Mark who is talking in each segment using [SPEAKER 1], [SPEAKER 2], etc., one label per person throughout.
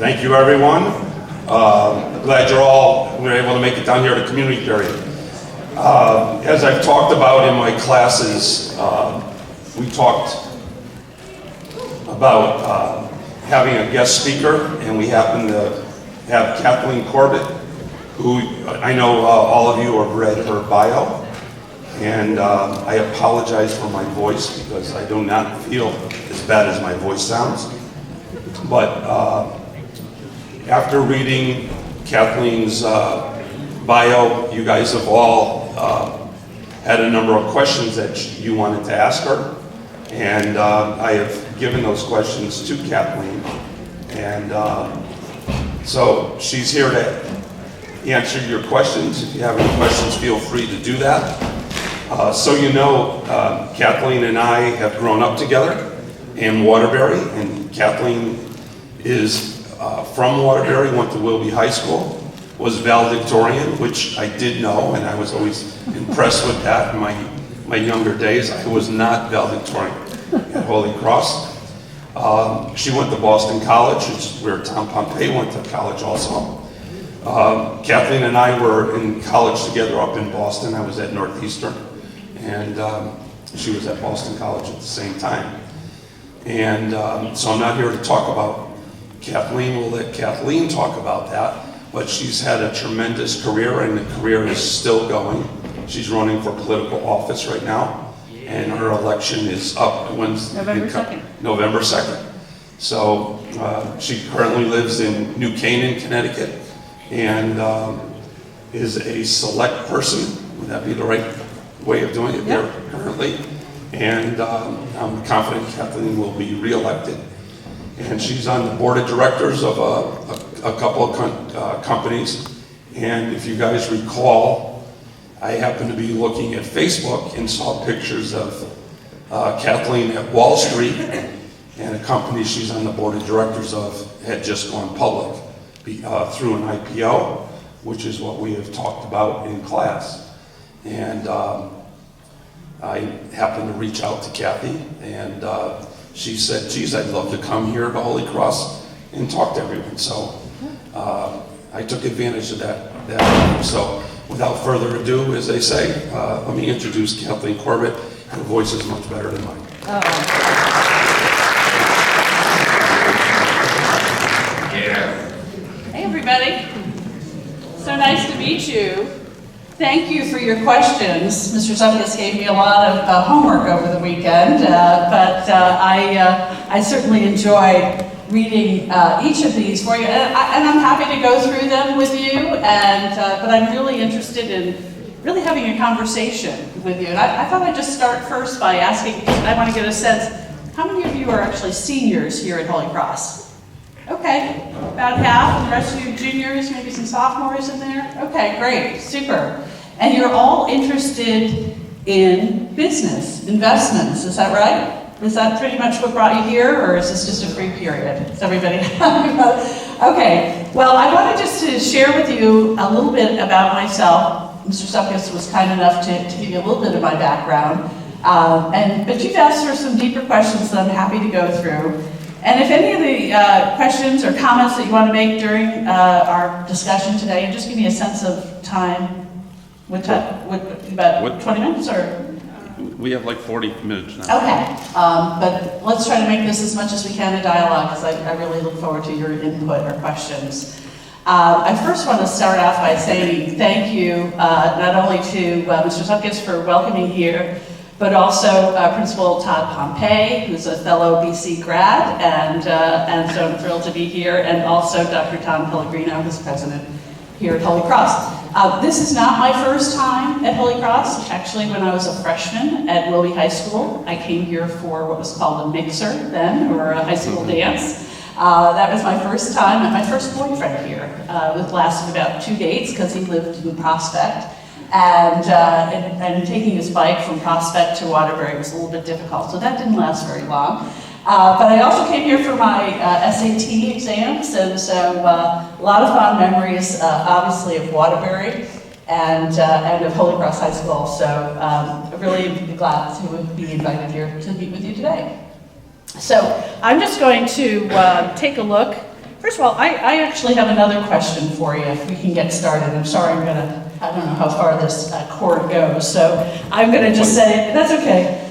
[SPEAKER 1] Thank you, everyone. Glad we were able to make it down here to community period. As I've talked about in my classes, we talked about having a guest speaker, and we happen to have Kathleen Corbet, who I know all of you have read her bio, and I apologize for my voice because I do not feel as bad as my voice sounds. But after reading Kathleen's bio, you guys have all had a number of questions that you wanted to ask her, and I have given those questions to Kathleen, and so she's here to answer your questions. If you have any questions, feel free to do that. So you know, Kathleen and I have grown up together in Waterbury, and Kathleen is from Waterbury, went to Willoughby High School, was valedictorian, which I did know, and I was always impressed with that in my younger days. I was not valedictorian at Holy Cross. She went to Boston College, which is where Tom Pompey went to college also. Kathleen and I were in college together up in Boston. I was at Northeastern, and she was at Boston College at the same time. And so I'm not here to talk about Kathleen. We'll let Kathleen talk about that, but she's had a tremendous career, and the career is still going. She's running for political office right now, and her election is up
[SPEAKER 2] November 2nd.
[SPEAKER 1] November 2nd. So she currently lives in New Canaan, Connecticut, and is a select person. Would that be the right way of doing it there currently? And I'm confident Kathleen will be reelected. And she's on the board of directors of a couple of companies. And if you guys recall, I happened to be looking at Facebook and saw pictures of Kathleen at Wall Street, and a company she's on the board of directors of had just gone public through an IPO, which is what we have talked about in class. And I happened to reach out to Kathy, and she said, geez, I'd love to come here to Holy Cross and talk to everyone. So I took advantage of that. So without further ado, as they say, let me introduce Kathleen Corbet. Her voice is much better than mine.
[SPEAKER 2] Hey everybody, so nice to meet you. Thank you for your questions. Mr. Zuckus gave me a lot of homework over the weekend, but I certainly enjoyed reading each of these for you, and I'm happy to go through them with you, but I'm really interested in really having a conversation with you. And I thought I'd just start first by asking, I want to get a sense, how many of you are actually seniors here at Holy Cross? Okay, about half, and the rest of you juniors, maybe some sophomores in there? Okay, great, super. And you're all interested in business, investments, is that right? Is that pretty much what brought you here, or is this just a free period? Is everybody okay, well, I wanted just to share with you a little bit about myself. Mr. Zuckus was kind enough to give you a little bit of my background, but you've asked for some deeper questions that I'm happy to go through. And if any of the questions or comments that you want to make during our discussion today, and just give me a sense of time. What time? About 20 minutes or?
[SPEAKER 1] We have like 40 minutes now.
[SPEAKER 2] Okay, but let's try to make this as much as we can a dialogue, because I really look forward to your input or questions. I first want to start off by saying thank you not only to Mr. Zuckus for welcoming here, but also Principal Todd Pompey, who's a fellow BC grad, and so I'm thrilled to be here, and also Dr. Tom Pellegrino, who's president here at Holy Cross. This is not my first time at Holy Cross. Actually, when I was a freshman at Willoughby High School, I came here for what was called a mixer then, or a high school dance. That was my first time, and my first boyfriend here. It lasted about 2 dates because he lived in Prospect. And taking his bike from Prospect to Waterbury was a little bit difficult, so that didn't last very long. But I also came here for my SAT exams, and so a lot of fond memories, obviously, of Waterbury and of Holy Cross High School. So I'm really glad to be invited here to meet with you today. So I'm just going to take a look. First First of all, I actually have another question for you, if we can get started. I'm sorry, I don't know how far this cord goes, so I'm gonna just say, that's okay.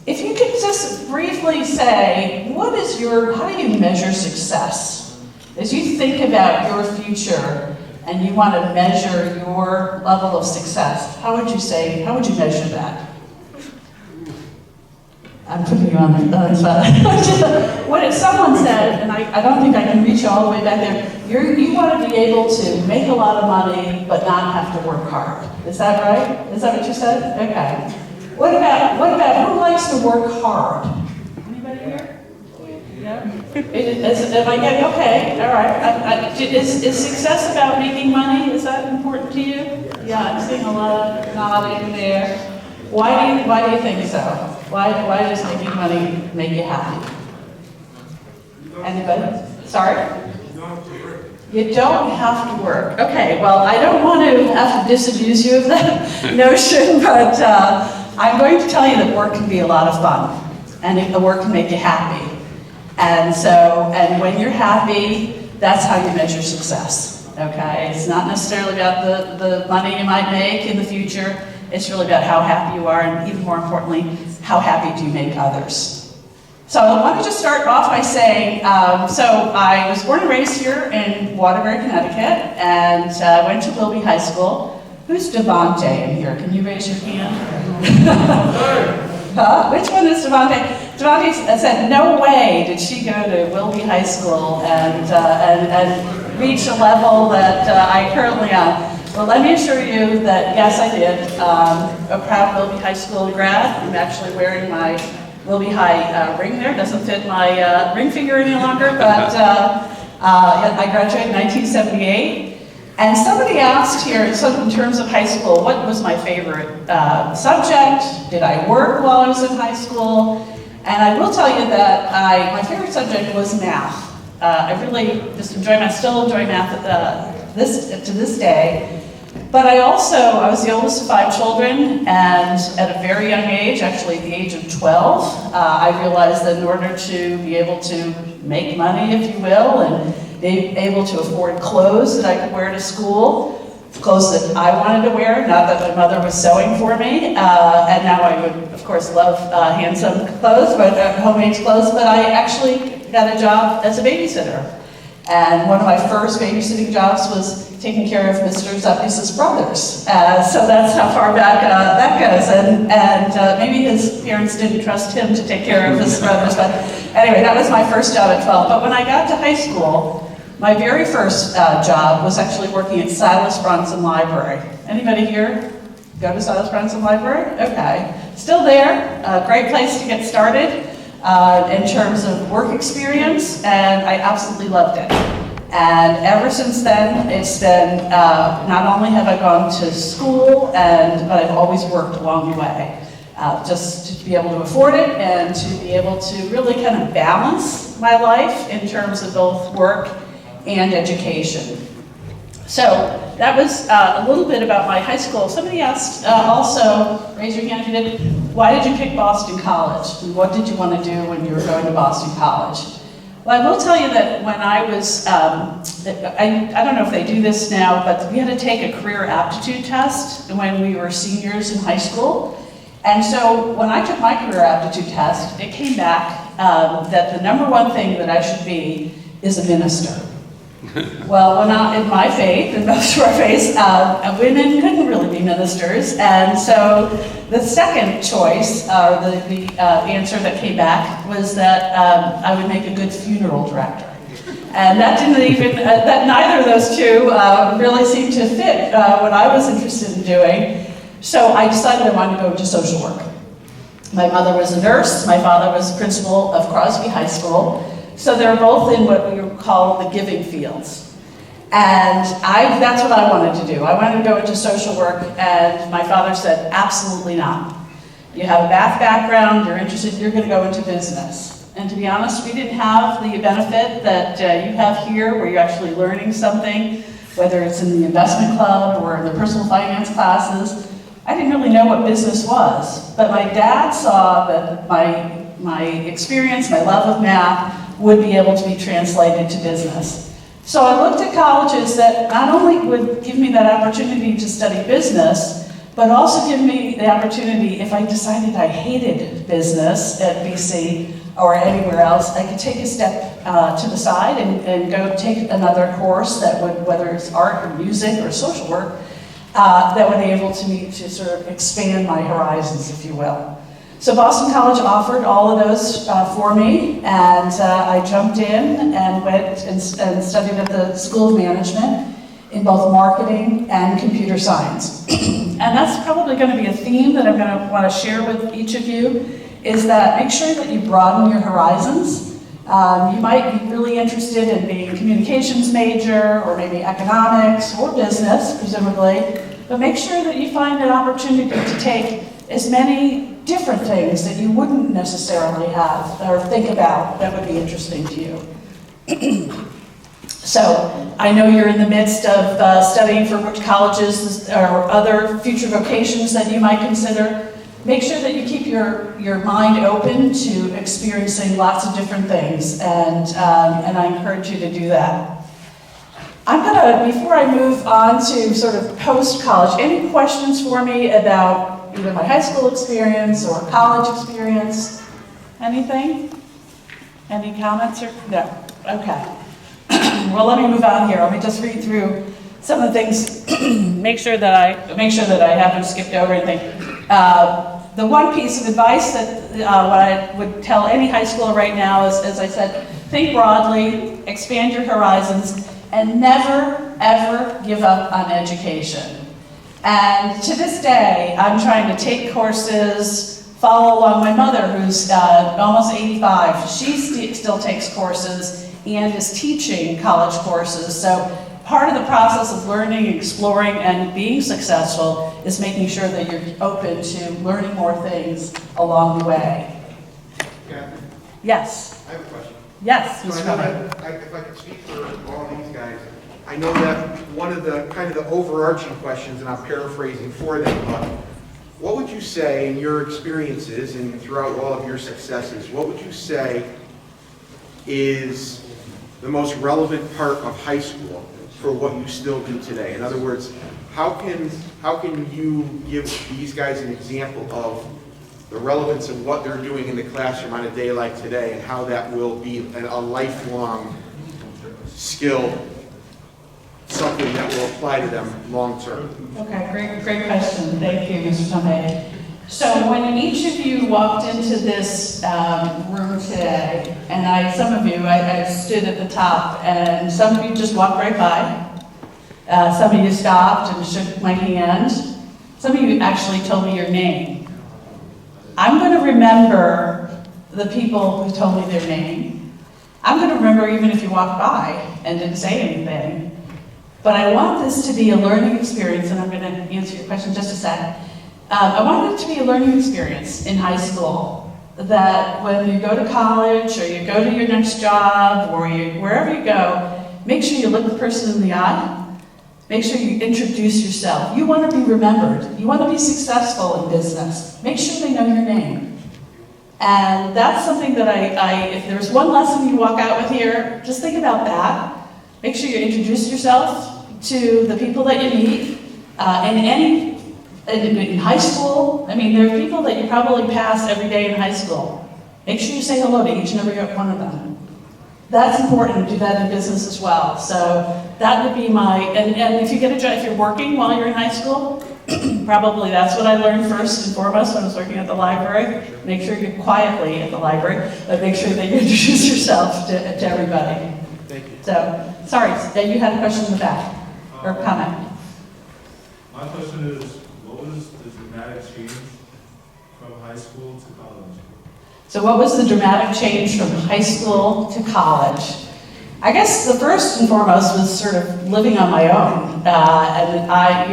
[SPEAKER 2] If you could just briefly say, how do you measure success? As you think about your future and you want to measure your level of success, how would you measure that? I'm putting you on the spot. What if someone said, and I don't think I can reach you all the way back there, you want to be able to make a lot of money but not have to work hard. Is that right? Is that what you said? Okay. What about who likes to work hard? Anybody here? Yeah? Am I getting, okay, all right. Is success about making money? Is that important to you? Yeah, I'm seeing a lot of nodding there. Why do you think so? Why does making money make you happy? Anybody? Sorry? You don't have to work. Okay, well, I don't want to have to disabuse you of that notion, but I'm going to tell you that work can be a lot of fun, and the work can make you happy. And when you're happy, that's how you measure success, okay? It's not necessarily about the money you might make in the future. It's really about how happy you are, and even more importantly, how happy do you make others. So I want to just start off by saying, so I was born and raised here in Waterbury, Connecticut, and went to Wilby High School. Who's Devontae in here? Can you raise your hand? Huh? Which one is Devontae? Devontae said, no way did she go to Wilby High School and reach a level that I currently am. Well, let me assure you that, yes, I did. A proud Wilby High School grad. I'm actually wearing my Wilby High ring there. Doesn't fit my ring finger any longer, but I graduated in 1978. And somebody asked here, so in terms of high school, what was my favorite subject? Did I work while I was in high school? And I will tell you that my favorite subject was math. I really just enjoy math, still enjoy math to this day. But I was the oldest of 5 children, and at a very young age, actually at the age of 12, I realized that in order to be able to make money, if you will, and be able to afford clothes that I could wear to school, clothes that I wanted to wear, not that my mother was sewing for me, and now I would, of course, love hand-sewn clothes, but homemade clothes, but I actually got a job as a babysitter. And one of my first babysitting jobs was taking care of Mr. Zuppius' brothers. So that's how far back that goes. And maybe his parents didn't trust him to take care of his brothers, but anyway, that was my first job at 12. But when I got to high school, my very first job was actually working at Silas Bronson Library. Anybody here go to Silas Bronson Library? Okay. Still there, a great place to get started in terms of work experience, and I absolutely loved it. And ever since then, it's been, not only have I gone to school, but I've always worked along the way. Just to be able to afford it and to be able to really kind of balance my life in terms of both work and education. So that was a little bit about my high school. Somebody asked also, raise your hand if you did, why did you pick Boston College? And what did you want to do when you were going to Boston College? Well, I will tell you that when I was, I don't know if they do this now, but we had to take a career aptitude test when we were seniors in high school. And so when I took my career aptitude test, it came back that the number one thing that I should be is a minister. Well, in my faith, and most of our faiths, women couldn't really be ministers, and so the second choice, or the answer that came back, was that I would make a good funeral director. And that didn't even, that neither of those two really seemed to fit what I was interested in doing. So I decided I wanted to go into social work. My mother was a nurse, my father was principal of Crosby High School. So they're both in what we would call the giving fields. And that's what I wanted to do. I wanted to go into social work, and my father said, absolutely not. You have a math background, you're interested, you're going to go into business. And to be honest, we didn't have the benefit that you have here, where you're actually learning something, whether it's in the investment club or in the personal finance classes. I didn't really know what business was, but my dad saw that my experience, my love of math, would be able to be translated to business. So I looked at colleges that not only would give me that opportunity to study business, but also give me the opportunity, if I decided I hated business at BC or anywhere else, I could take a step to the side and go take another course that would, whether it's art or music or social work, that would enable me to sort of expand my horizons, if you will. So Boston College offered all of those for me, and I jumped in and went and studied at the School of Management in both marketing and computer science. And that's probably going to be a theme that I'm going to want to share with each of you, is that make sure that you broaden your horizons. You might be really interested in being a communications major, or maybe economics or business, presumably, but make sure that you find an opportunity to take as many different things that you wouldn't necessarily have or think about that would be interesting to you. So I know you're in the midst of studying for which colleges or other future vocations that you might consider. Make sure that you keep your mind open to experiencing lots of different things, and I encourage you to do that. I'm gonna, before I move on to sort of post-college, any questions for me about either my high school experience or college experience? Anything? Any comments or, no? Okay. Well, let me move on here. Let me just read through some of the things, make sure that I haven't skipped over anything. The one piece of advice that what I would tell any high schooler right now is, as I said, think broadly, expand your horizons, and never, ever give up on education. And to this day, I'm trying to take courses, follow along my mother, who's almost 85. She still takes courses and is teaching college courses. So part of the process of learning, exploring, and being successful is making sure that you're open to learning more things along the way.
[SPEAKER 3] Kathy,
[SPEAKER 2] Yes.
[SPEAKER 3] I have a question.
[SPEAKER 2] Yes,
[SPEAKER 3] So
[SPEAKER 2] Mr.
[SPEAKER 3] I know
[SPEAKER 2] Corbett.
[SPEAKER 3] that, if I could speak for all these guys, I know that one of the kind of the overarching questions, and I'm paraphrasing for them, but what would you say in your experiences and throughout all of your successes, what would you say is the most relevant part of high school for what you still do today? In other words, how can you give these guys an example of the relevance of what they're doing in the classroom on a day like today, and how that will be a lifelong skill, something that will apply to them long term?
[SPEAKER 2] Okay, great question. Thank you, Mr. Tomei. So when each of you walked into this room today, and some of you, I stood at the top, and some of you just walked right by. Some of you stopped and shook my hand. Some of you actually told me your name. I'm going to remember the people who told me their name. I'm going to remember even if you walked by and didn't say anything. But I want this to be a learning experience, and I'm going to answer your question in just a sec. I want it to be a learning experience in high school, that when you go to college or you go to your next job or wherever you go, make sure you look the person in the eye. Make sure you introduce yourself. You want to be remembered. You want to be successful in business. Make sure they know your name. And that's something that if there's one lesson you walk out with here, just think about that. Make sure you introduce yourself to the people that you meet. In high school, I mean, there are people that you probably pass every day in high school. Make sure you say hello to each and every one of them. That's important to do that in business as well. So that would be and if you get a job, if you're working while you're in high school, probably that's what I learned first and foremost when I was working at the library. Make sure you're quietly at the library, but make sure that you introduce yourself to everybody.
[SPEAKER 3] Thank you.
[SPEAKER 2] So, sorry, you had a question in the back, or comment.
[SPEAKER 4] My question is, what was the dramatic change from high school to college?
[SPEAKER 2] So what was the dramatic change from high school to college? I guess the first and foremost was sort of living on my own. And I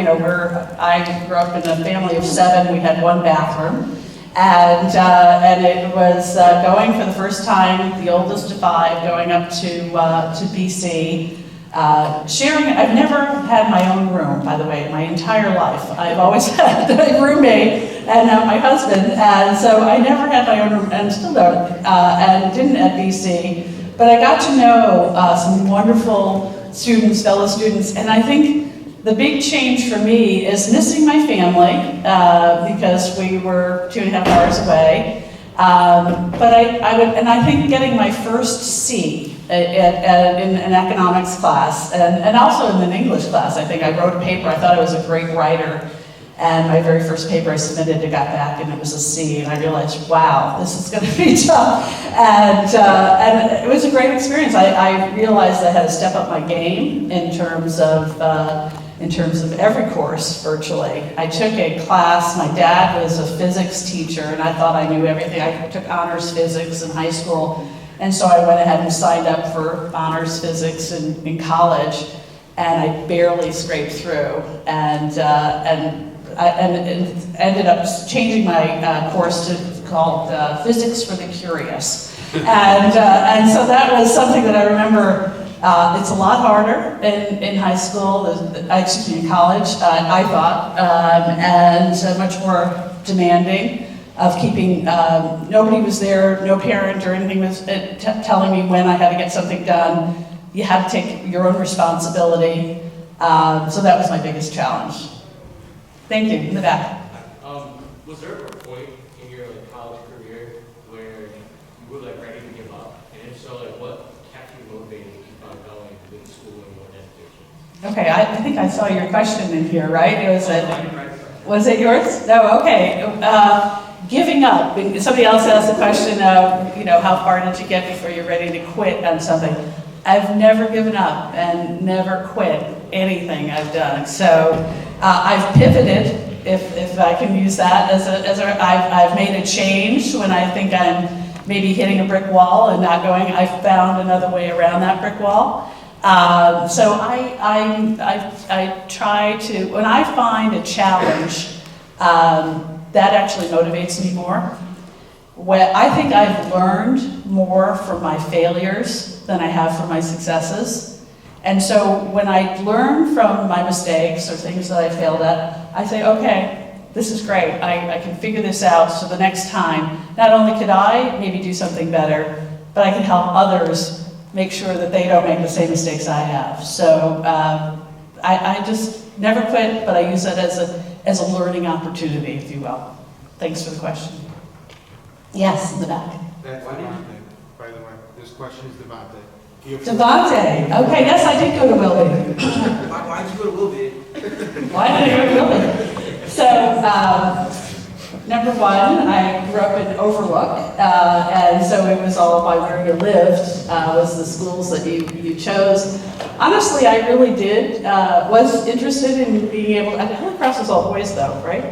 [SPEAKER 2] grew up in a family of 7. We had 1 bathroom. And it was going for the first time, the oldest of 5, going up to BC. I've never had my own room, by the way, my entire life. I've always had a roommate and now my husband, and so I never had my own room, and still don't, and didn't at BC. But I got to know some wonderful students, fellow students, and I think the big change for me is missing my family because we were 2.5 hours away. But I think getting my first C in an economics class and also in an English class. I think I wrote a paper. I thought I was a great writer. And my very first paper I submitted, I got back and it was a C, and I realized, wow, this is going to be tough. And it was a great experience. I realized I had to step up my game in terms of every course virtually. I took a class. My dad was a physics teacher, and I thought I knew everything. I took honors physics in high school, and so I went ahead and signed up for honors physics in college, and I barely scraped through, and ended up changing my course to called Physics for the Curious. And so that was something that I remember. It's a lot harder in high school, in college, I thought, and much more demanding of keeping, nobody was there, no parent or anything was telling me when I had to get something done. You had to take your own responsibility. So that was my biggest challenge. Thank you, in the back.
[SPEAKER 5] Was there a point in your college career where you were ready to give up? And if so, what kept you motivated to keep on going with school and more education?
[SPEAKER 2] Okay, I think I saw your question in here, right? Was it yours? No, okay. Giving up. Somebody else asked the question of, how far did you get before you're ready to quit on something? I've never given up and never quit anything I've done. So I've pivoted, if I can use that, I've made a change when I think I'm maybe hitting a brick wall and not going. I've found another way around that brick wall. So I try to, when I find a challenge, that actually motivates me more. I think I've learned more from my failures than I have from my successes. And so when I learn from my mistakes or things that I failed at, I say, okay, this is great. I can figure this out, so the next time, not only could I maybe do something better, but I can help others make sure that they don't make the same mistakes I have. So I just never quit, but I use it as a learning opportunity, if you will. Thanks for the question. Yes, in the back.
[SPEAKER 3] That's Devontae, by the way. This question is Devontae.
[SPEAKER 2] Devontae. Okay, yes, I did go to Wilby.
[SPEAKER 3] Why did you go to Wilby?
[SPEAKER 2] Why did I go to Wilby? So, number one, I grew up in Overlook, and so it was all by where you lived, was the schools that you chose. Honestly, I really was interested in being able to, Holy Cross was all boys though, right?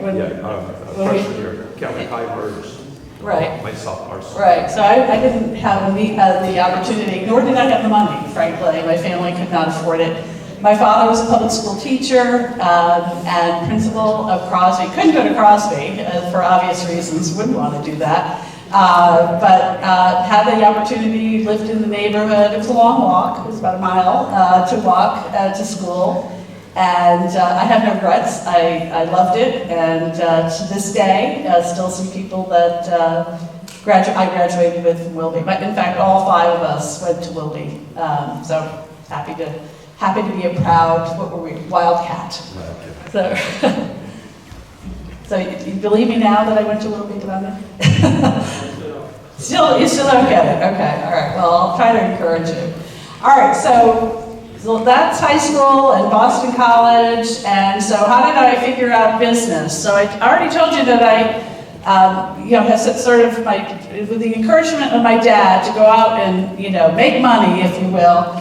[SPEAKER 1] Freshman year, Kelly Hivers.
[SPEAKER 2] Right.
[SPEAKER 1] Myself, ours.
[SPEAKER 2] Right, so I didn't have the opportunity, nor did I have the money, frankly. My family could not afford it. My father was a public school teacher and principal of Crosby. Couldn't go to Crosby for obvious reasons, wouldn't want to do that. But had the opportunity, lived in the neighborhood. It was a long walk, it was about a mile to walk to school. And I have no regrets. I loved it, and to this day, still some people that I graduated with from Wilby. But in fact, all 5 of us went to Wilby. So happy to be a proud, Wildcat. So, so you believe me now that I went to Wilby, Devontae? You still don't get it. Okay, all right. Well, I'll try to encourage you. All right, so that's high school and Boston College, and so how did I figure out business? So I already told you that I, have sort of with the encouragement of my dad to go out and, make money, if you will.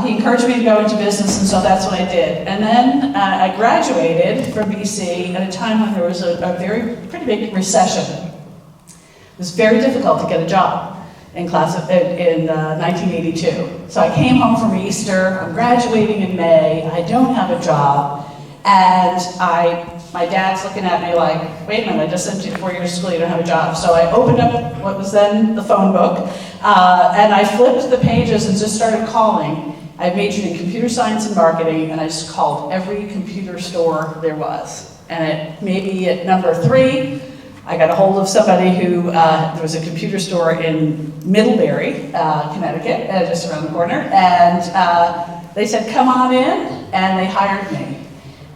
[SPEAKER 2] He encouraged me to go into business, and so that's what I did. And then I graduated from BC at a time when there was a pretty big recession. It was very difficult to get a job in 1982. So I came home from Easter, I'm graduating in May, I don't have a job, and my dad's looking at me like, wait a minute, I just sent you to 4 years of school, you don't have a job. So I opened up what was then the phone book, and I flipped the pages and just started calling. I majored in computer science and marketing, and I just called every computer store there was. And maybe at number 3, I got a hold of somebody who, there was a computer store in Middlebury, Connecticut, just around the corner, and they said, come on in, and they hired me.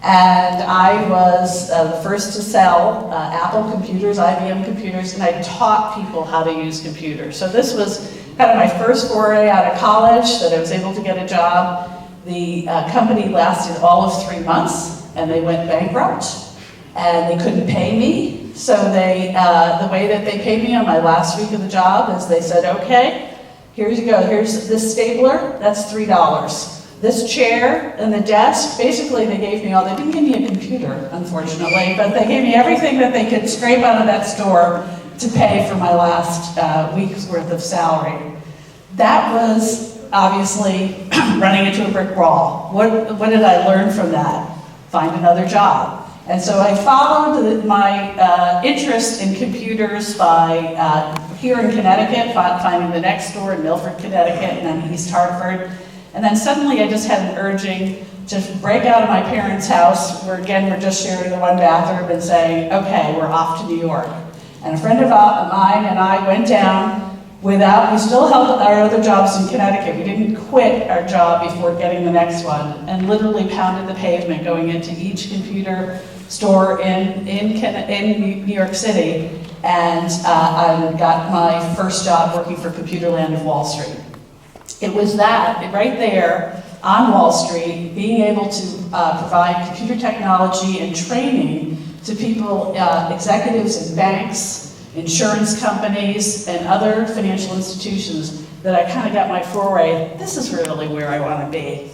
[SPEAKER 2] And I was the first to sell Apple computers, IBM computers, and I taught people how to use computers. So this was kind of my first foray out of college, that I was able to get a job. The company lasted all of 3 months, and they went bankrupt, and they couldn't pay me. So they, the way that they paid me on my last week of the job is they said, okay, here you go, here's this stapler, that's $3. This chair and the desk, basically they gave me all, they didn't give me a computer, unfortunately, but they gave me everything that they could scrape out of that store to pay for my last week's worth of salary. That was obviously running into a brick wall. What did I learn from that? Find another job. And so I followed my interest in computers by here in Connecticut, finding the next store in Milford, Connecticut, and then East Hartford. And then suddenly I just had an urging to break out of my parents' house, where again, we're just sharing the one bathroom, and saying, okay, we're off to New York. And a friend of mine and I went down without, we still held our other jobs in Connecticut. We didn't quit our job before getting the next one, and literally pounded the pavement going into each computer store in New York City. And I got my first job working for Computerland of Wall Street. It was that, right there on Wall Street, being able to provide computer technology and training to people, executives in banks, insurance companies, and other financial institutions, that I kind of got my foray. This is really where I want to be.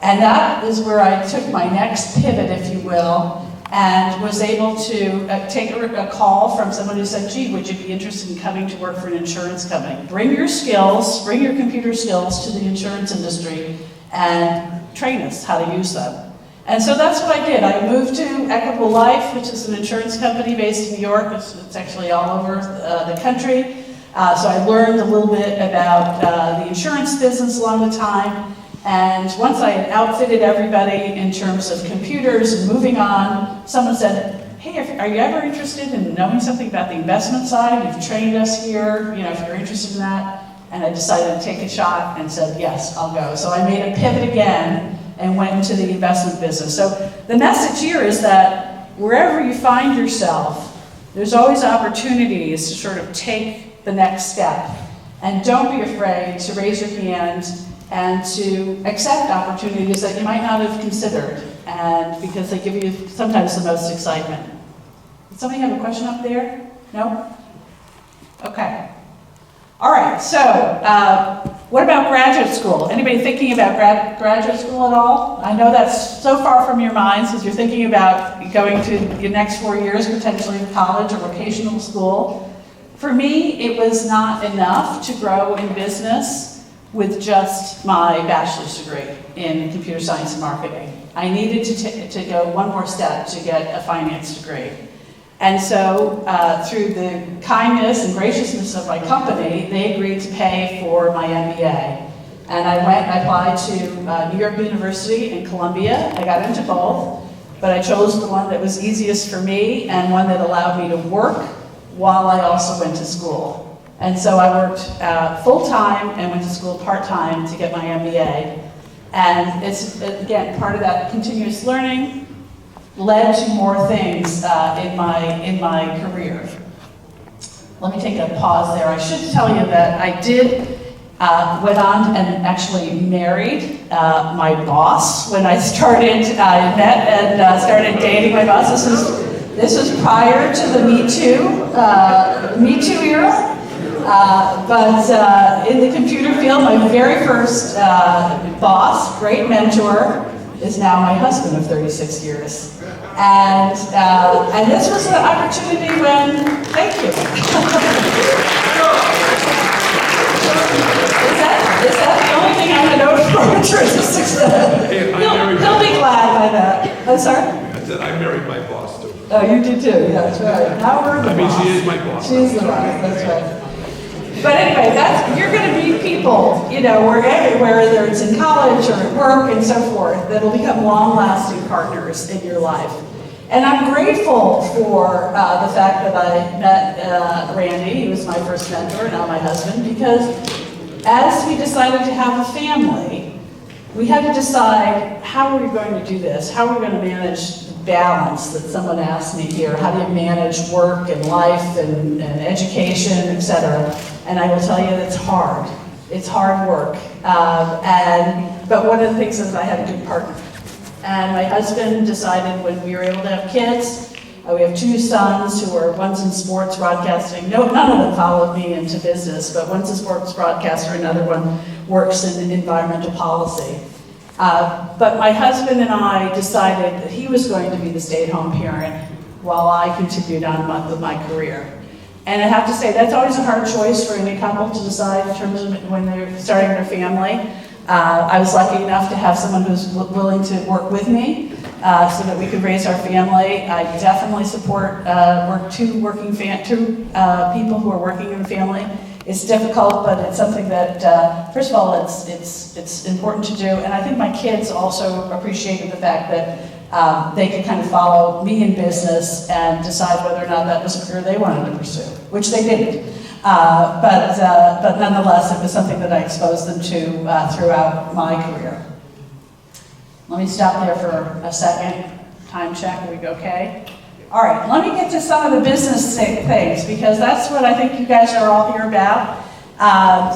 [SPEAKER 2] And that is where I took my next pivot, if you will, and was able to take a call from someone who said, gee, would you be interested in coming to work for an insurance company? Bring your skills, bring your computer skills to the insurance industry and train us how to use them. And so that's what I did. I moved to Equitable Life, which is an insurance company based in New York. It's actually all over the country. So I learned a little bit about the insurance business along the time. And once I had outfitted everybody in terms of computers and moving on, someone said, hey, are you ever interested in knowing something about the investment side? You've trained us here, if you're interested in that. And I decided to take a shot and said, yes, I'll go. So I made a pivot again and went into the investment business. So the message here is that wherever you find yourself, there's always opportunities to sort of take the next step. And don't be afraid to raise your hand and to accept opportunities that you might not have considered, and because they give you sometimes the most excitement. Does somebody have a question up there? No? Okay. All right, so what about graduate school? Anybody thinking about graduate school at all? I know that's so far from your minds, because you're thinking about going to your next 4 years, potentially in college or vocational school. For me, it was not enough to grow in business with just my bachelor's degree in computer science and marketing. I needed to go one more step to get a finance degree. And so through the kindness and graciousness of my company, they agreed to pay for my MBA. And I applied to New York University and Columbia. I got into both, but I chose the one that was easiest for me and one that allowed me to work while I also went to school. And so I worked full-time and went to school part-time to get my MBA. And it's, again, part of that continuous learning led to more things in my career. Let me take a pause there. I should tell you that I went on and actually married my boss when I started, I met and started dating my boss. This was prior to the Me Too era. But in the computer field, my very first boss, great mentor, is now my husband of 36 years. And this was an opportunity when, thank you. Is that the only thing I know for in terms of success? He'll be glad by that. I'm sorry?
[SPEAKER 6] I said I married my boss too.
[SPEAKER 2] Oh, you did too, yeah, that's right. Now we're the boss.
[SPEAKER 6] She is my boss.
[SPEAKER 2] She's the boss, that's right. But anyway, you're going to meet people, wherever, whether it's in college or at work and so forth, that'll become long-lasting partners in your life. And I'm grateful for the fact that I met Randy, he was my first mentor, now my husband, because as we decided to have a family, we had to decide how are we going to do this? How are we going to manage the balance that someone asked me here? How do you manage work and life and education, etc.? And I will tell you it's hard. It's hard work. But one of the things is I had a good partner. And my husband decided when we were able to have kids, we have 2 sons who are, one's in sports broadcasting. No, none of them followed me into business, but one's a sports broadcaster, another one works in environmental policy. But my husband and I decided that he was going to be the stay-at-home parent while I continued on with my career. And I have to say, that's always a hard choice for any couple to decide in terms of when they're starting their family. I was lucky enough to have someone who's willing to work with me so that we could raise our family. I definitely support two people who are working in a family. It's difficult, but it's something that, first of all, it's important to do. And I think my kids also appreciated the fact that they could kind of follow me in business and decide whether or not that was a career they wanted to pursue, which they didn't. But nonetheless, it was something that I exposed them to throughout my career. Let me stop there for a second. Time check, are we okay? All right, let me get to some of the business things, because that's what I think you guys are all here about.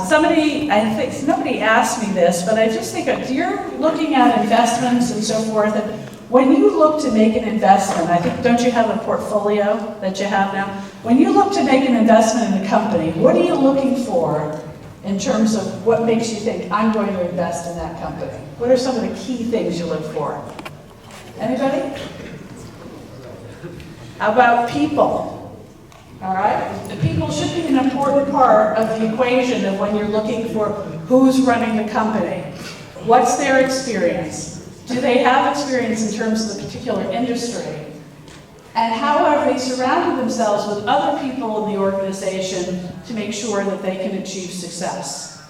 [SPEAKER 2] Nobody asked me this, but I just think if you're looking at investments and so forth, and when you look to make an investment, I think, don't you have a portfolio that you have now? When you look to make an investment in a company, what are you looking for in terms of what makes you think, I'm going to invest in that company? What are some of the key things you look for? Anybody? How about people? All right? The people should be an important part of the equation of when you're looking for who's running the company. What's their experience? Do they have experience in terms of the particular industry? And how have they surrounded themselves with other people in the organization to make sure that they can achieve success?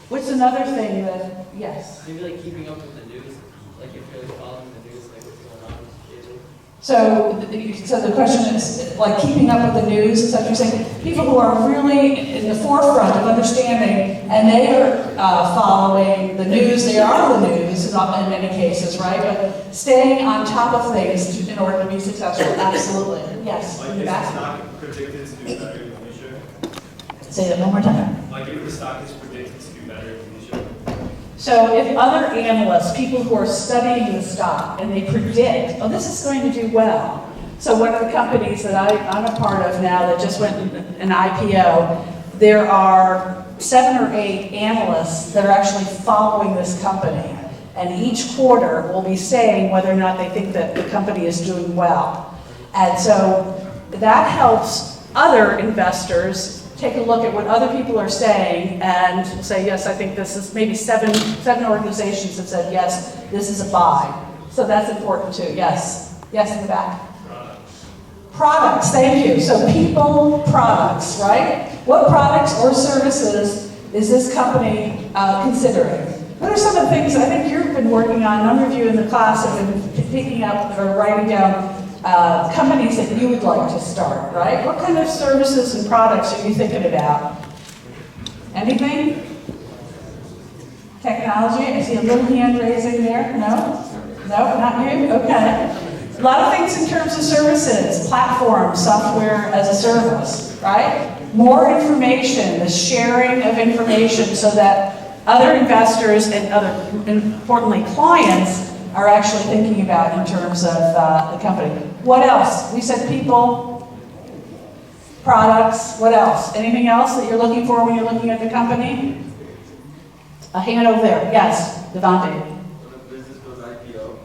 [SPEAKER 2] What's another thing that, yes?
[SPEAKER 7] Maybe like keeping up with the news, like if you're like following the news, like what's going on daily.
[SPEAKER 2] So the question is, like, keeping up with the news, is that you're saying? People who are really in the forefront of understanding, and they are following the news, they are the news in many cases, right? But staying on top of things in order to be successful, absolutely. Yes,
[SPEAKER 4] Like
[SPEAKER 2] in the
[SPEAKER 4] if the
[SPEAKER 2] back.
[SPEAKER 4] stock predicted to do better than we should?
[SPEAKER 2] Say that one more time.
[SPEAKER 4] Like if the stock is predicted to do better than we should?
[SPEAKER 2] So if other analysts, people who are studying the stock, and they predict, oh, this is going to do well. So one of the companies that I'm a part of now that just went an IPO, there are 7 or 8 analysts that are actually following this company. And each quarter will be saying whether or not they think that the company is doing well. And so that helps other investors take a look at what other people are saying and say, yes, I think this is, maybe seven organizations have said, yes, this is a buy. So that's important too, yes. Yes, in the back. Products, thank you. So people, products, right? What products or services is this company considering? What are some of the things I think you've been working on? A number of you in the class have been picking up or writing down companies that you would like to start, right? What kind of services and products are you thinking about? Anything? Technology? I see a little hand raising there. No? No, not you? Okay. A lot of things in terms of services, platforms, software as a service, right? More information, the sharing of information so that other investors and importantly, clients are actually thinking about in terms of the company. What else? We said people, products, what else? Anything else that you're looking for when you're looking at the company? A hand over there. Yes, Devante.
[SPEAKER 7] When a business goes IPO.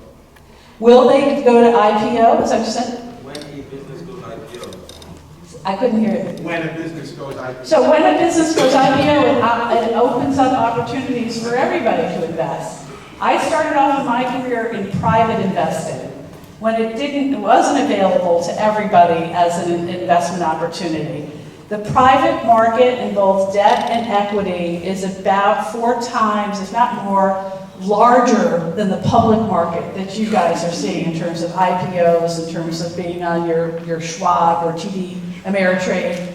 [SPEAKER 2] Will they go to IPO? Is that what you said?
[SPEAKER 7] When a business goes IPO.
[SPEAKER 2] I couldn't hear it.
[SPEAKER 3] When a business goes IPO.
[SPEAKER 2] So when a business goes IPO, it opens up opportunities for everybody to invest. I started off in my career in private investing when it wasn't available to everybody as an investment opportunity. The private market in both debt and equity is about 4 times, if not more, larger than the public market that you guys are seeing in terms of IPOs, in terms of being on your Schwab or TD Ameritrade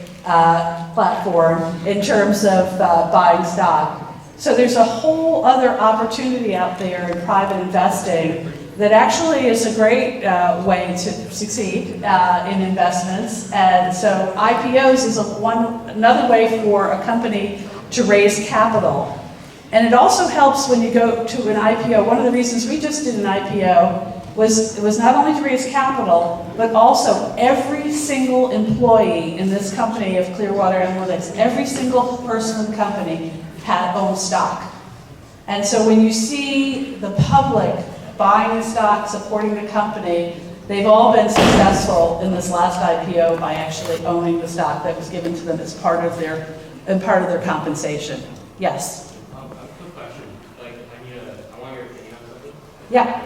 [SPEAKER 2] platform, in terms of buying stock. So there's a whole other opportunity out there in private investing that actually is a great way to succeed in investments. And so IPOs is another way for a company to raise capital. And it also helps when you go to an IPO. One of the reasons we just did an IPO was not only to raise capital, but also every single employee in this company of Clearwater Analytics, every single person in the company owned stock. And so when you see the public buying the stock, supporting the company, they've all been successful in this last IPO by actually owning the stock that was given to them as part of their compensation. Yes?
[SPEAKER 5] A quick question. Like, I want your opinion on something.
[SPEAKER 2] Yeah.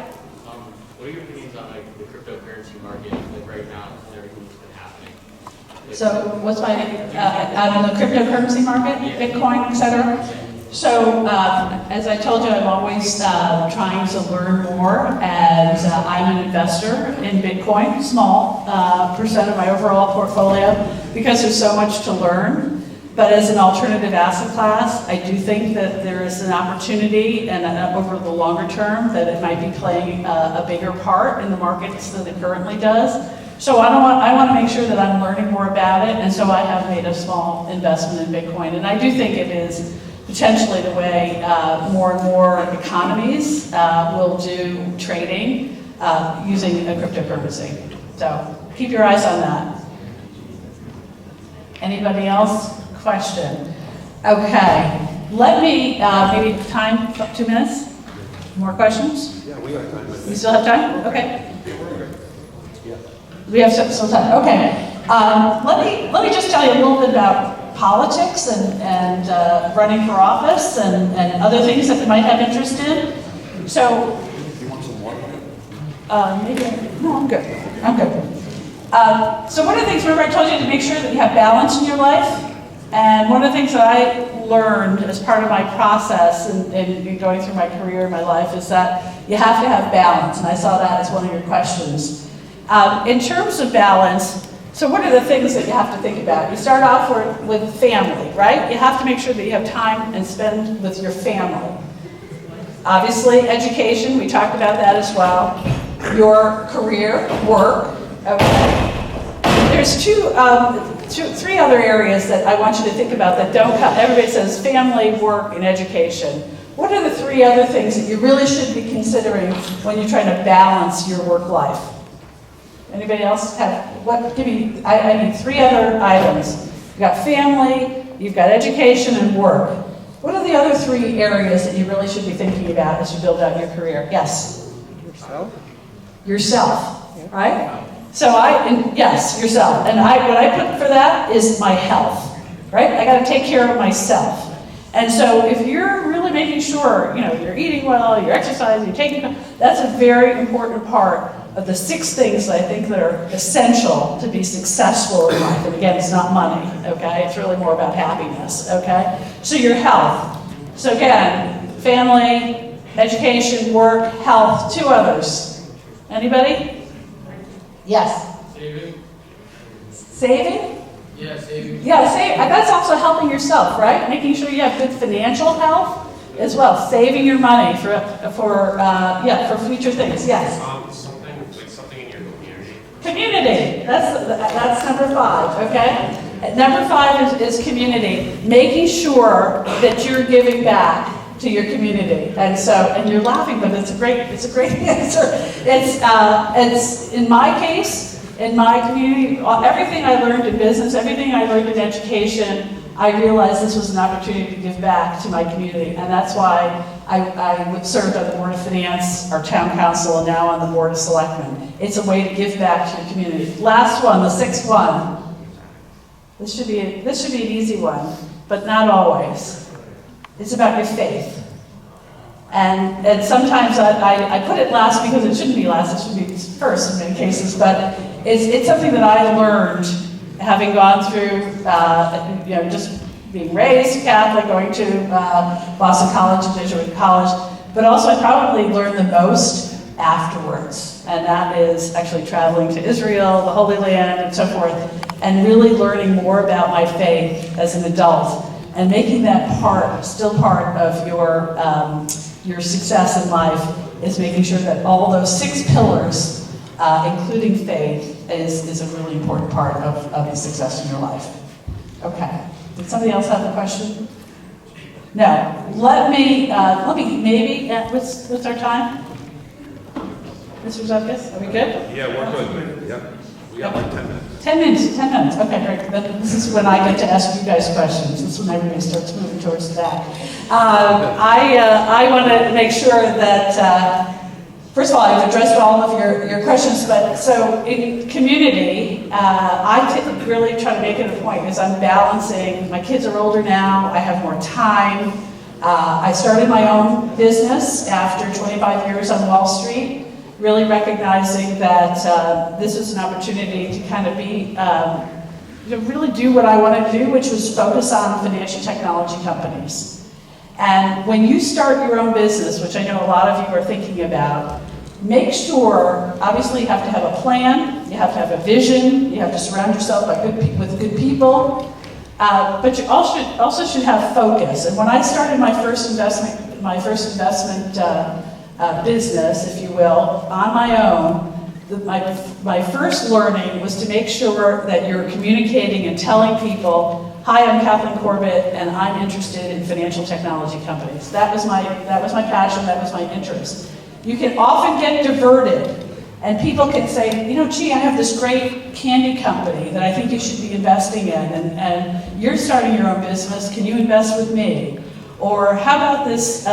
[SPEAKER 5] What are your opinions on like the cryptocurrency market, like right now, and everything that's been happening? Like,
[SPEAKER 2] So what's my, out of the cryptocurrency market, Bitcoin, et cetera? So as I told you, I'm always trying to learn more, and I'm an investor in Bitcoin, small percent of my overall portfolio, because there's so much to learn. But as an alternative asset class, I do think that there is an opportunity, and over the longer term, that it might be playing a bigger part in the markets than it currently does. So I want to make sure that I'm learning more about it, and so I have made a small investment in Bitcoin. And I do think it is potentially the way more and more economies will do trading using a cryptocurrency. So keep your eyes on that. Anybody else? Question. Okay. Let me, maybe time, 2 minutes? More questions?
[SPEAKER 6] Yeah, we got time.
[SPEAKER 2] You still have time? Okay. We have some time. Okay. Let me just tell you a little bit about politics and running for office and other things that you might have interest in. So, maybe, no, I'm good. I'm good. So one of the things, remember I told you to make sure that you have balance in your life? And one of the things that I learned as part of my process in going through my career and my life is that you have to have balance, and I saw that as one of your questions. In terms of balance, so what are the things that you have to think about? You start off with family, right? You have to make sure that you have time and spend with your family. Obviously, education, we talked about that as well. Your career, work, okay. There's three other areas that I want you to think about that don't come. Everybody says family, work, and education. What are the 3 other things that you really should be considering when you're trying to balance your work life? Anybody else have, give me, I need 3 other items. You've got family, you've got education, and work. What are the other 3 areas that you really should be thinking about as you build out your career? Yes? Yourself, right? So yes, yourself. And what I put for that is my health, right? I got to take care of myself. And so if you're really making sure, you're eating well, you're exercising, you're taking, that's a very important part of the 6 things that I think that are essential to be successful in life. And again, it's not money, okay? It's really more about happiness, okay? So your health. So again, family, education, work, health, 2 others. Anybody? Yes.
[SPEAKER 5] Saving?
[SPEAKER 2] Saving?
[SPEAKER 5] Yeah, saving.
[SPEAKER 2] Yeah, that's also helping yourself, right? Making sure you have good financial health as well. Saving your money for future things. Yes.
[SPEAKER 5] Something in your community.
[SPEAKER 2] Community. That's number 5. Okay. Number 5 is community. Making sure that you're giving back to your community, and you're laughing, but it's a great answer. It's in my case, in my community, everything I learned in business, everything I learned in education, I realized this was an opportunity to give back to my community, and that's why I served on the Board of Finance, our town council, and now on the Board of Selectmen. It's a way to give back to your community. Last one, the 6th one. This should be an easy one, but not always. It's about your faith. And sometimes I put it last because it shouldn't be last, it should be first in many cases, but it's something that I learned having gone through, just being raised Catholic, going to Boston College and Jesuit College. But also I probably learned the most afterwards, and that is actually traveling to Israel, the Holy Land, and so forth, and really learning more about my faith as an adult, and making that still part of your success in life is making sure that all those 6 pillars, including faith, is a really important part of the success in your life. Okay. Did somebody else have a question? No. Let me maybe, what's our time? Mr. Zupkis, are we good?
[SPEAKER 6] Yeah, we're good. Yeah, we got like 10 minutes.
[SPEAKER 2] 10 minutes, 10 minutes. Okay, great. Then this is when I get to ask you guys questions. This is when everybody starts moving towards the back. I want to make sure that, first of all, I've addressed all of your questions, but so in community, I really try to make it a point because I'm balancing, my kids are older now, I have more time. I started my own business after 25 years on Wall Street, really recognizing that this is an opportunity to kind of to really do what I want to do, which was focus on financial technology companies. And when you start your own business, which I know a lot of you are thinking about, make sure, obviously you have to have a plan, you have to have a vision, you have to surround yourself with good people, but you also should have focus. And when I started my first investment business, if you will, on my own, my first learning was to make sure that you're communicating and telling people, hi, I'm Kathleen Corbet, and I'm interested in financial technology companies. That was my passion, that was my interest. You can often get diverted, and people can say, gee, I have this great candy company that I think you should be investing in, and you're starting your own business, can you invest with me? Or how about this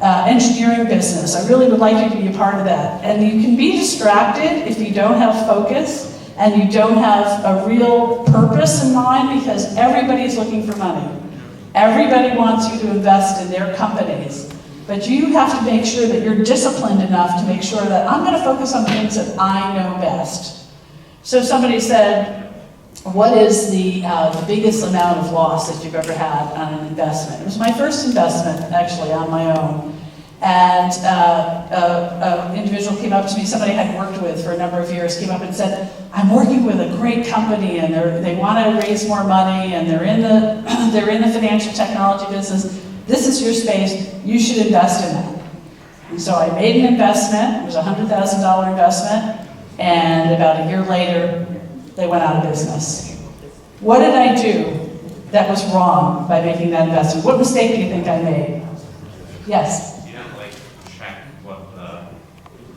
[SPEAKER 2] engineering business? I really would like you to be a part of that. And you can be distracted if you don't have focus and you don't have a real purpose in mind, because everybody's looking for money. Everybody wants you to invest in their companies. But you have to make sure that you're disciplined enough to make sure that I'm going to focus on things that I know best. So somebody said, what is the biggest amount of loss that you've ever had on an investment? It was my first investment, actually, on my own. And an individual came up to me, somebody I had worked with for a number of years, came up and said, I'm working with a great company and they want to raise more money and they're in the financial technology business. This is your space, you should invest in that. And so I made an investment, it was a $100,000 investment, and about a year later, they went out of business. What did I do that was wrong by making that investment? What mistake do you think I made? Yes?
[SPEAKER 8] You didn't check what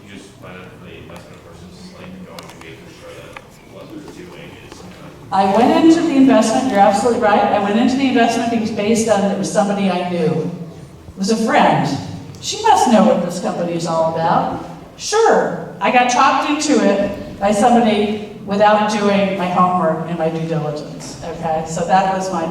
[SPEAKER 8] you just went into the investment versus going and making sure that what you're doing is
[SPEAKER 2] I went into the investment, you're absolutely right. I went into the investment because based on it was somebody I knew. It was a friend. She must know what this company is all about. Sure, I got talked into it by somebody without doing my homework and my due diligence, okay? So that was my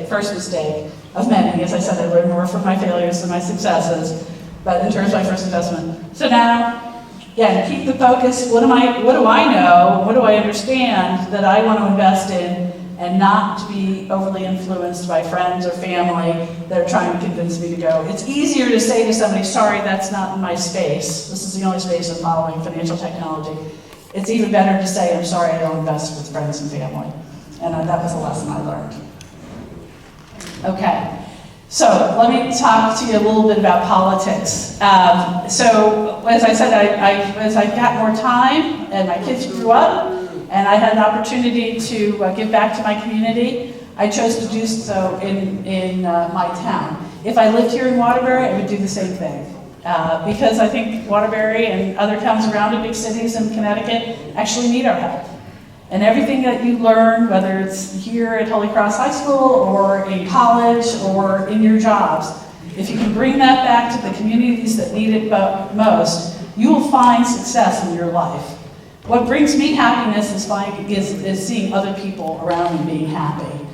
[SPEAKER 2] first mistake of many. As I said, I learned more from my failures than my successes, but in terms of my first investment. So now, again, keep the focus. What do I know? What do I understand that I want to invest in, and not to be overly influenced by friends or family that are trying to convince me to go. It's easier to say to somebody, sorry, that's not in my space. This is the only space I'm following, financial technology. It's even better to say, I'm sorry, I don't invest with friends and family. And that was a lesson I learned. Okay, so let me talk to you a little bit about politics. So as I said, as I got more time and my kids grew up and I had an opportunity to give back to my community, I chose to do so in my town. If I lived here in Waterbury, I would do the same thing. Because I think Waterbury and other towns around it, big cities in Connecticut, actually need our help. And everything that you learn, whether it's here at Holy Cross High School or in college or in your jobs, if you can bring that back to the communities that need it most, you will find success in your life. What brings me happiness is seeing other people around me being happy.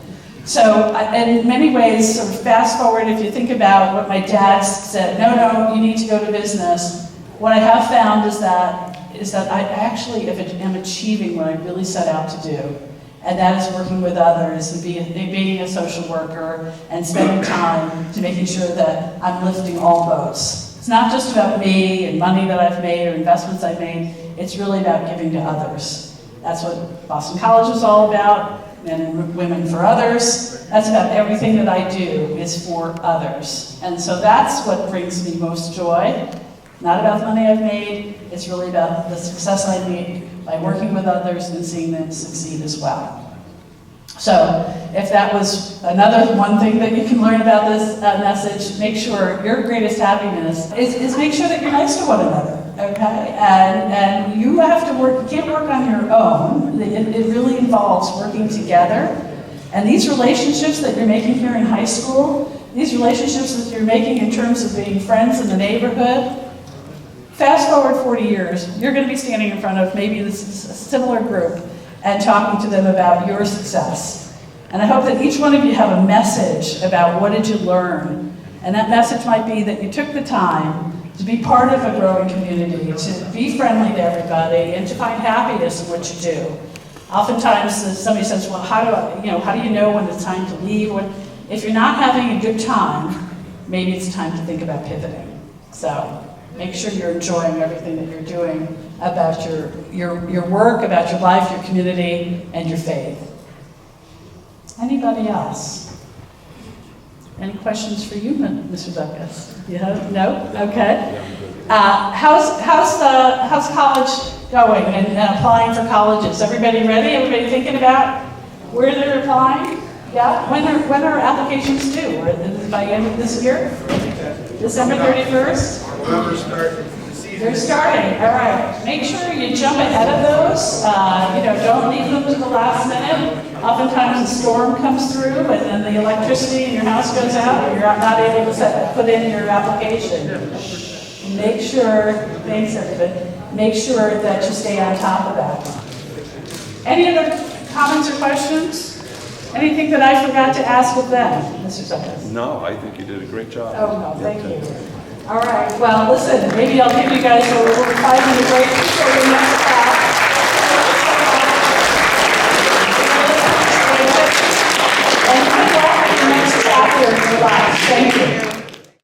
[SPEAKER 2] So in many ways, sort of fast forward, if you think about what my dad said, no, you need to go to business. What I have found is that I actually am achieving what I really set out to do. And that is working with others and being a social worker and spending time to making sure that I'm lifting all boats. It's not just about me and money that I've made or investments I've made. It's really about giving to others. That's what Boston College is all about, men and women for others. That's about everything that I do is for others. And so that's what brings me most joy. Not about the money I've made, it's really about the success I've made by working with others and seeing them succeed as well. So if that was another one thing that you can learn about this message, make sure your greatest happiness is make sure that you're nice to one another, okay? And you have to work, you can't work on your own. It really involves working together. And these relationships that you're making here in high school, these relationships that you're making in terms of being friends in the neighborhood, fast forward 40 years, you're going to be standing in front of maybe this similar group and talking to them about your success. And I hope that each one of you have a message about what did you learn. And that message might be that you took the time to be part of a growing community, to be friendly to everybody, and to find happiness in what you do. Oftentimes somebody says, well, how do you know when it's time to leave? If you're not having a good time, maybe it's time to think about pivoting. So make sure you're enjoying everything that you're doing about your work, about your life, your community, and your faith. Anybody else? Any questions for you, Mr. Dukas? Yeah? No? Okay. How's college going and applying for colleges? Everybody ready? Everybody thinking about where they're applying? Yeah? When are applications due? By the end of this year? December 31st?
[SPEAKER 3] November start the season.
[SPEAKER 2] They're starting, all right. Make sure you jump ahead of those. Don't leave them to the last minute. Oftentimes a storm comes through and then the electricity in your house goes out and you're not able to put in your application. Make sure, thanks everybody, make sure that you stay on top of that. Any other comments or questions? Anything that I forgot to ask of them, Mr. Suckers?
[SPEAKER 6] No, I think you did a great job.
[SPEAKER 2] Oh, no, thank you. All right, well, listen, maybe I'll give you guys a little 5-minute break before the next class. And good luck in the next chapter of your life. Thank you.